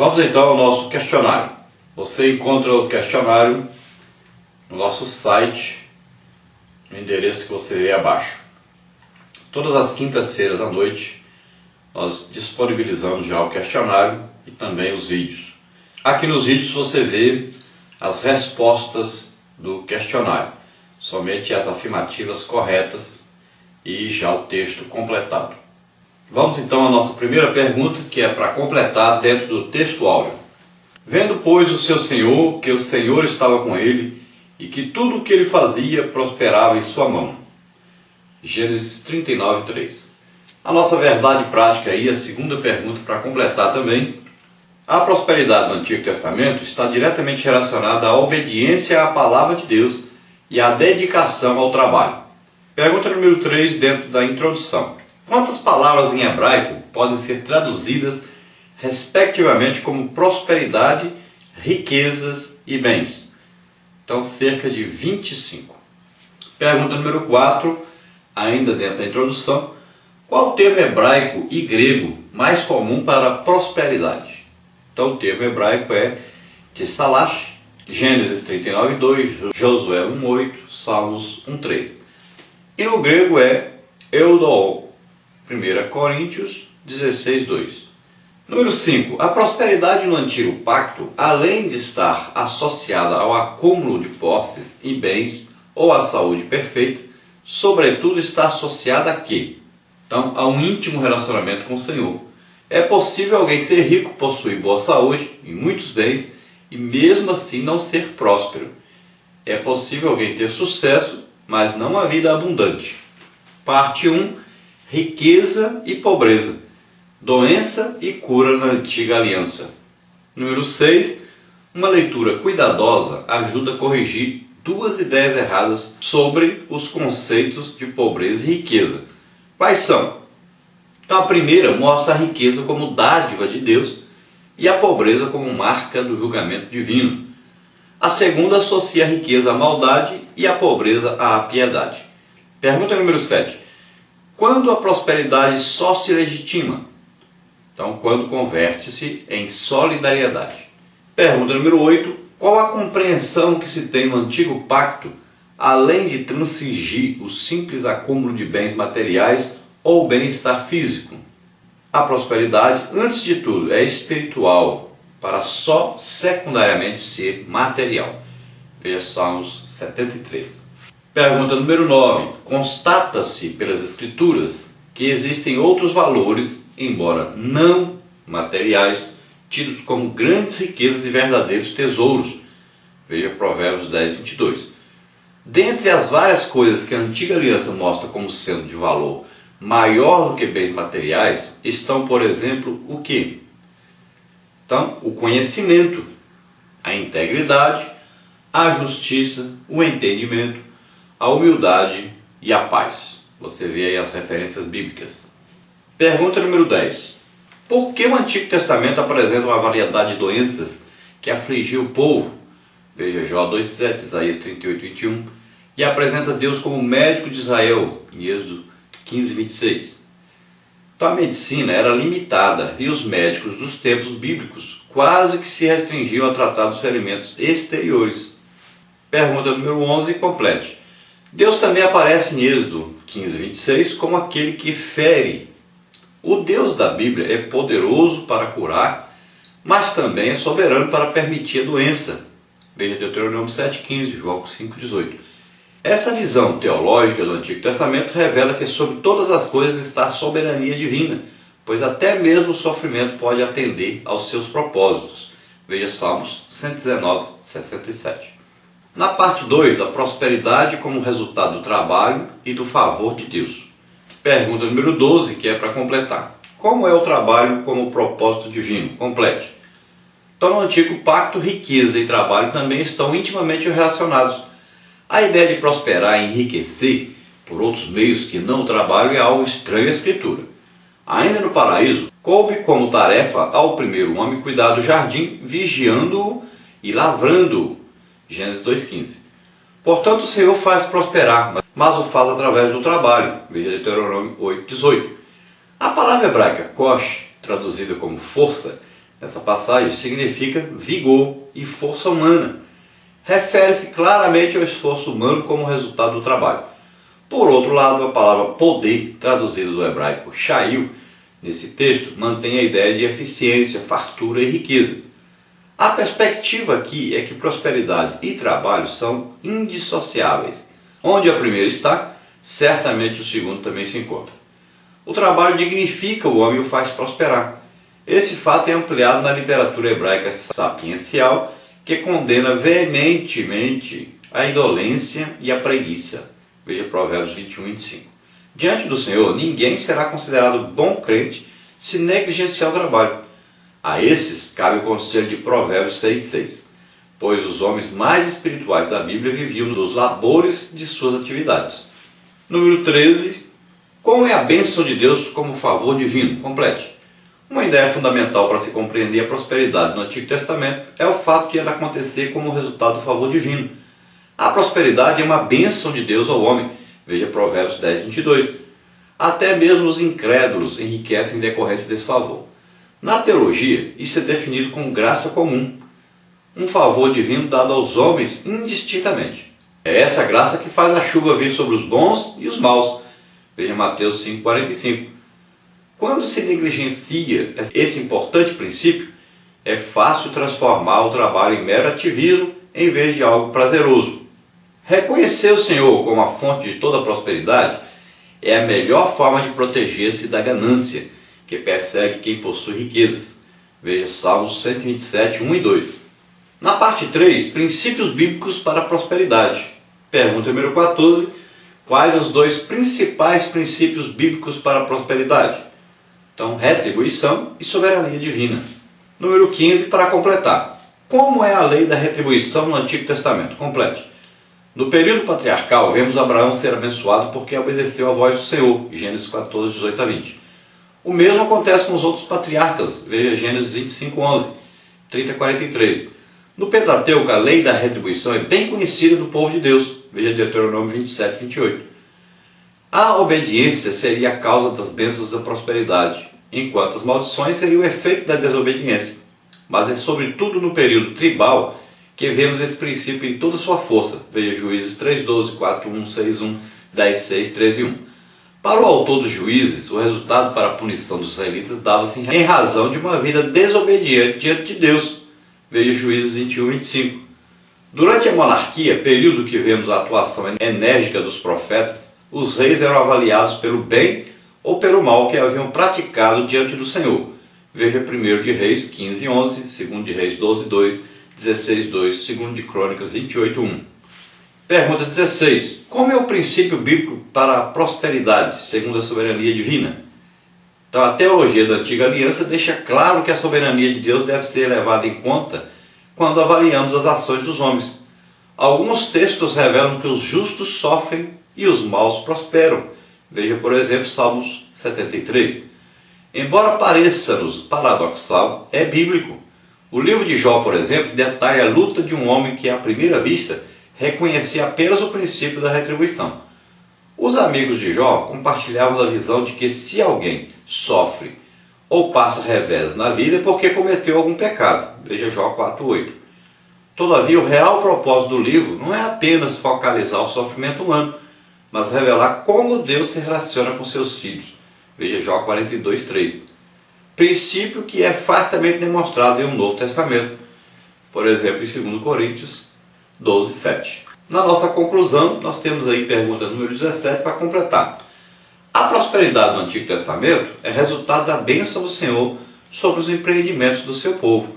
Vamos então ao nosso questionário. Você encontra o questionário no nosso site, no endereço que você vê abaixo. Todas as quintas-feiras à noite nós disponibilizamos já o questionário e também os vídeos. Aqui nos vídeos você vê as respostas do questionário, somente as afirmativas corretas e já o texto completado. Vamos então à nossa primeira pergunta, que é para completar dentro do texto áudio. Vendo, pois, o seu senhor, que o Senhor estava com ele, e que tudo o que ele fazia prosperava em sua mão. Gênesis 39, 3. A nossa verdade prática aí, a segunda pergunta para completar também. A prosperidade no Antigo Testamento está diretamente relacionada à obediência à palavra de Deus e à dedicação ao trabalho. Pergunta número 3, dentro da introdução. Quantas palavras em hebraico podem ser traduzidas respectivamente como prosperidade, riquezas e bens? Então, cerca de 25. Pergunta número 4, ainda dentro da introdução. Qual o termo hebraico e grego mais comum para prosperidade? Então, o termo hebraico é tsalash, Gênesis 39, 2, Josué 1, 8, Salmos 1, 3. E no grego é eudoo, 1 Coríntios 16, 2. Número 5. A prosperidade no Antigo Pacto, além de estar associada ao acúmulo de posses e bens ou à saúde perfeita, sobretudo está associada a quê? Então, a um íntimo relacionamento com o Senhor. É possível alguém ser rico, possuir boa saúde e muitos bens e mesmo assim não ser próspero. É possível alguém ter sucesso, mas não uma vida abundante. Parte 1. Riqueza e pobreza. Doença e cura na antiga aliança. Número 6. Uma leitura cuidadosa ajuda a corrigir duas ideias erradas sobre os conceitos de pobreza e riqueza. Quais são? Então, a primeira mostra a riqueza como dádiva de Deus e a pobreza como marca do julgamento divino. A segunda associa a riqueza à maldade e a pobreza à piedade. Pergunta número 7. Quando a prosperidade só se legitima? Então, quando converte-se em solidariedade. Pergunta número 8. Qual a compreensão que se tem no Antigo Pacto, além de transigir o simples acúmulo de bens materiais ou bem-estar físico? A prosperidade, antes de tudo, é espiritual, para só secundariamente ser material. Veja Salmos 73. Pergunta número 9. Constata-se pelas Escrituras que existem outros valores, embora não materiais, tidos como grandes riquezas e verdadeiros tesouros. Veja Provérbios 10, 22. Dentre as várias coisas que a Antiga Aliança mostra como sendo de valor maior do que bens materiais, estão, por exemplo, o quê? Então, o conhecimento, a integridade, a justiça, o entendimento, a humildade e a paz. Você vê aí as referências bíblicas. Pergunta número 10. Por que o Antigo Testamento apresenta uma variedade de doenças que afligiu o povo? Veja Jó 2,7, Isaías 38, 21. E apresenta Deus como médico de Israel, em Êxodo 15, 26. Então a medicina era limitada e os médicos dos tempos bíblicos quase que se restringiam a tratar dos ferimentos exteriores. Pergunta número 11, complete. Deus também aparece em Êxodo 15, 26 como aquele que fere. O Deus da Bíblia é poderoso para curar, mas também é soberano para permitir a doença. Veja Deuteronômio 7,15, João 5,18. Essa visão teológica do Antigo Testamento revela que sobre todas as coisas está a soberania divina, pois até mesmo o sofrimento pode atender aos seus propósitos. Veja Salmos 119, 67. Na parte 2, a prosperidade como resultado do trabalho e do favor de Deus. Pergunta número 12, que é para completar. Como é o trabalho como propósito divino? Complete. Então, no Antigo Pacto, riqueza e trabalho também estão intimamente relacionados. A ideia de prosperar e enriquecer por outros meios que não o trabalho é algo estranho à Escritura. Ainda no paraíso, coube como tarefa ao primeiro homem cuidar do jardim, vigiando-o e lavrando-o. Gênesis 2,15. Portanto, o Senhor faz prosperar, mas o faz através do trabalho. Veja Deuteronômio 8,18. A palavra hebraica kosh, traduzida como força, nessa passagem, significa vigor e força humana. Refere-se claramente ao esforço humano como resultado do trabalho. Por outro lado, a palavra poder, traduzida do hebraico shail, nesse texto, mantém a ideia de eficiência, fartura e riqueza. A perspectiva aqui é que prosperidade e trabalho são indissociáveis. Onde a primeira está, certamente o segundo também se encontra. O trabalho dignifica o homem e o faz prosperar. Esse fato é ampliado na literatura hebraica sapiencial, que condena veementemente a indolência e a preguiça. Veja Provérbios 21 e 25. Diante do Senhor, ninguém será considerado bom crente se negligenciar o trabalho. A esses cabe o conselho de Provérbios 6,6, pois os homens mais espirituais da Bíblia viviam dos labores de suas atividades. Número 13. Como é a bênção de Deus como favor divino? Complete. Uma ideia fundamental para se compreender a prosperidade no Antigo Testamento é o fato de ela acontecer como resultado do favor divino. A prosperidade é uma bênção de Deus ao homem. Veja Provérbios 10, 22. Até mesmo os incrédulos enriquecem em decorrência desse favor. Na teologia, isso é definido como graça comum, um favor divino dado aos homens indistintamente. É essa graça que faz a chuva vir sobre os bons e os maus. Veja Mateus 5,45. Quando se negligencia esse importante princípio, é fácil transformar o trabalho em mero ativismo em vez de algo prazeroso. Reconhecer o Senhor como a fonte de toda a prosperidade é a melhor forma de proteger-se da ganância, que persegue quem possui riquezas. Veja Salmos 127, 1 e 2. Na parte 3, princípios bíblicos para a prosperidade. Pergunta número 14. Quais os dois principais princípios bíblicos para a prosperidade? Então, retribuição e soberania divina. Número 15, para completar. Como é a lei da retribuição no Antigo Testamento? Complete. No período patriarcal, vemos Abraão ser abençoado porque obedeceu à voz do Senhor. Gênesis 14, 18 a 20. O mesmo acontece com os outros patriarcas. Veja Gênesis 25, 11, 30 a 43. No Pentateuco, a lei da retribuição é bem conhecida do povo de Deus. Veja Deuteronômio 27, 28. A obediência seria a causa das bênçãos da prosperidade, enquanto as maldições seriam o efeito da desobediência. Mas é sobretudo no período tribal que vemos esse princípio em toda a sua força. Veja Juízes 3:12, 4:1, 6:1, 10:6, 13:1. Para o autor dos Juízes, o resultado para a punição dos israelitas dava-se em razão de uma vida desobediente diante de Deus. Veja Juízes 21, 25. Durante a monarquia, período que vemos a atuação enérgica dos profetas, os reis eram avaliados pelo bem ou pelo mal que haviam praticado diante do Senhor. Veja 1 de Reis 15, 11, 2 de Reis 12, 2, 16, 2, 2 de Crônicas 28, 1. Pergunta 16. Como é o princípio bíblico para a prosperidade, segundo a soberania divina? Então, a teologia da Antiga Aliança deixa claro que a soberania de Deus deve ser levada em conta quando avaliamos as ações dos homens. Alguns textos revelam que os justos sofrem e os maus prosperam. Veja, por exemplo, Salmos 73. Embora pareça-nos paradoxal, é bíblico. O livro de Jó, por exemplo, detalha a luta de um homem que, à primeira vista, reconhecia apenas o princípio da retribuição. Os amigos de Jó compartilhavam a visão de que se alguém sofre ou passa revés na vida é porque cometeu algum pecado. Veja Jó 4:8. Todavia, o real propósito do livro não é apenas focalizar o sofrimento humano, mas revelar como Deus se relaciona com seus filhos. Veja Jó 42:3. Princípio que é fartamente demonstrado em um Novo Testamento. Por exemplo, em 2 Coríntios 12:7. Na nossa conclusão, nós temos aí pergunta número 17 para completar. A prosperidade no Antigo Testamento é resultado da bênção do Senhor sobre os empreendimentos do seu povo.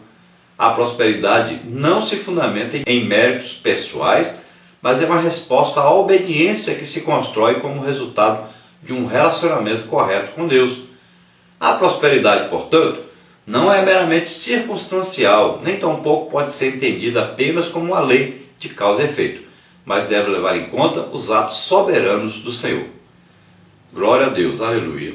A prosperidade não se fundamenta em méritos pessoais, mas é uma resposta à obediência que se constrói como resultado de um relacionamento correto com Deus. A prosperidade, portanto, não é meramente circunstancial, nem tampouco pode ser entendida apenas como uma lei de causa e efeito, mas deve levar em conta os atos soberanos do Senhor. Glória a Deus, aleluia.